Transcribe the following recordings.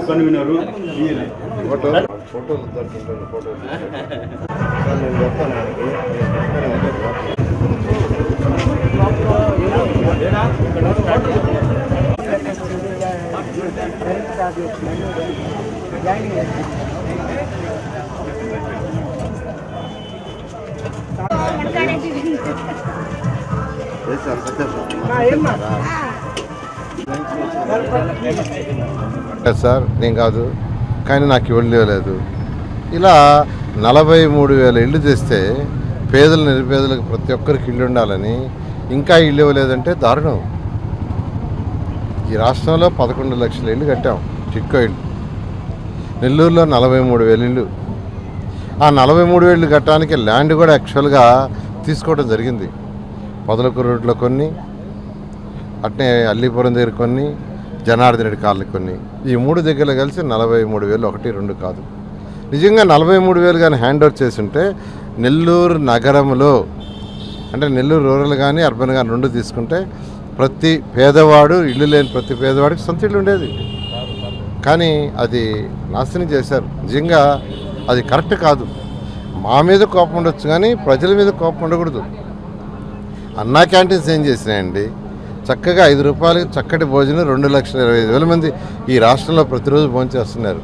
Convener ఫోటోలు దొరుకుతుంటాను ఫోటోలు నేను చెప్తాను సార్ నేను కాదు కానీ నాకు ఇవ్వలేదు. ఇలా 43,000 ఇళ్ళు తెస్తే పేదలు నిరుపేదలకు ప్రతి ఒక్కరికి ఇల్లు ఉండాలని ఇంకా ఇల్లు ఇవ్వలేదంటే దారుణం. ఈ రాష్ట్రంలో 11 లక్షల ఇళ్ళు కట్టాం, చిక్కో ఇళ్ళు. నెల్లూరులో 43,000 ఇళ్ళు. ఆ 43,000 ఇళ్ళు కట్టడానికి ల్యాండ్ కూడా యాక్చువల్గా తీసుకోవడం జరిగింది. పొదలకూరు రోడ్లో కొన్ని, అట్నే అల్లీపురం దగ్గర కొన్ని, జనార్దన్ రెడ్డి కాలనీ కొన్ని, ఈ 3 దగ్గరలో కలిసి 43,000, 1, 2 కాదు. నిజంగా 43,000 కానీ హ్యాండ్ ఓవర్ చేస్తుంటే నెల్లూరు నగరంలో అంటే నెల్లూరు రూరల్ కానీ అర్బన్ కానీ 2 తీసుకుంటే ప్రతి పేదవాడు, ఇల్లు లేని ప్రతి పేదవాడికి సొంత ఇల్లు ఉండేది. కానీ అది నాశనం చేశారు. నిజంగా అది కరెక్ట్ కాదు. మా మీద కోపం ఉండొచ్చు కానీ ప్రజల మీద కోపం ఉండకూడదు. అన్నా క్యాంటీన్స్ ఏం చేసినాయండి? చక్కగా 5 రూపాయలకి చక్కటి భోజనం 2,25,000 మంది ఈ రాష్ట్రంలో ప్రతిరోజు భోంచేస్తున్నారు.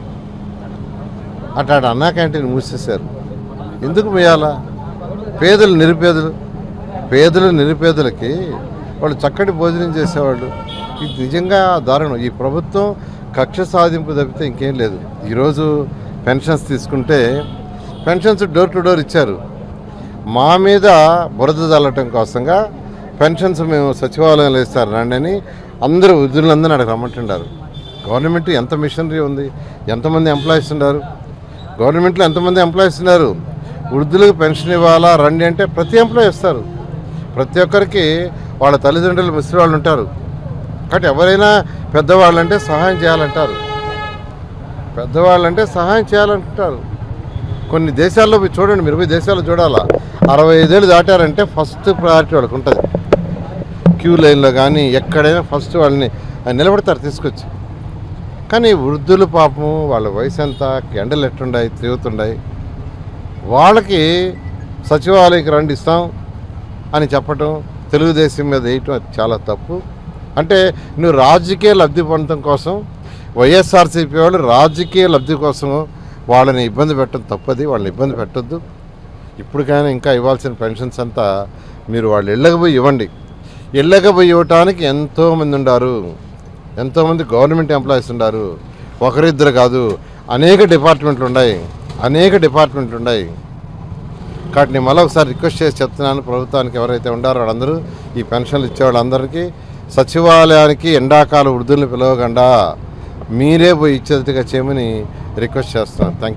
అట్లాంటి అన్నా క్యాంటీన్ మూసేశారు. ఎందుకు పోయాలా? పేదలు నిరుపేదలకి వాళ్ళు చక్కటి భోజనం చేసేవాళ్ళు. ఇది నిజంగా దారుణం. ఈ ప్రభుత్వం కక్ష సాధింపు తప్పితే ఇంకేం లేదు. ఈరోజు పెన్షన్స్ తీసుకుంటే పెన్షన్స్ డోర్ టు డోర్ ఇచ్చారు. మా మీద బురద చల్లటం కోసంగా పెన్షన్స్ మేము సచివాలయంలో ఇస్తారు రండి అని అందరూ వృద్ధులందరినీ అక్కడ రమ్మంటున్నారు. గవర్నమెంట్ ఎంత మిషనరీ ఉంది, ఎంతమంది ఎంప్లాయీస్ ఉన్నారు, గవర్నమెంట్లో ఎంతమంది ఎంప్లాయీస్ ఉన్నారు. వృద్ధులకు పెన్షన్ ఇవ్వాలా రండి అంటే ప్రతి ఎంప్లాయీ ఇస్తారు. ప్రతి ఒక్కరికి వాళ్ళ తల్లిదండ్రులు ముసలి వాళ్ళు ఉంటారు. కాబట్టి ఎవరైనా పెద్దవాళ్ళంటే సహాయం చేయాలంటారు. కొన్ని దేశాల్లో చూడండి, మీరు పోయి దేశాల్లో చూడాలా, 65 ఏళ్ళు దాటారంటే ఫస్ట్ ప్రయారిటీ వాళ్ళకి ఉంటుంది. క్యూ లైన్లో కానీ ఎక్కడైనా ఫస్ట్ వాళ్ళని నిలబడతారు తీసుకొచ్చి. కానీ వృద్ధులు పాపం వాళ్ళ వయసు ఎంత, ఎండలు ఎట్టుండాయి, తిరుగుతుండాయి, వాళ్ళకి సచివాలయకి రండి ఇస్తాం అని చెప్పటం, తెలుగుదేశం మీద వేయటం అది చాలా తప్పు. అంటే నువ్వు రాజకీయ లబ్ధి పొందడం కోసం, వైఎస్ఆర్సీపీ వాళ్ళు రాజకీయ లబ్ధి కోసం వాళ్ళని ఇబ్బంది పెట్టడం తప్పది. వాళ్ళని ఇబ్బంది పెట్టద్దు. ఇప్పటికైనా ఇంకా ఇవ్వాల్సిన పెన్షన్స్ అంతా మీరు వాళ్ళు ఇళ్ళకి పోయి ఇవ్వండి. ఇళ్ళకి పోయి ఇవ్వటానికి ఎంతోమంది ఉన్నారు, ఎంతోమంది గవర్నమెంట్ ఎంప్లాయీస్ ఉన్నారు. ఒకరిద్దరు కాదు, అనేక డిపార్ట్మెంట్లు ఉన్నాయి. కాబట్టి నేను మళ్ళీ ఒకసారి రిక్వెస్ట్ చేసి చెప్తున్నాను ప్రభుత్వానికి, ఎవరైతే ఉండారో వాళ్ళందరూ ఈ పెన్షన్లు ఇచ్చేవాళ్ళందరికీ సచివాలయానికి ఎండాకాల వృద్ధులను పిలవకుండా మీరే పోయి ఇచ్చేట్టుగా చేయమని రిక్వెస్ట్ చేస్తున్నాను. Thank you.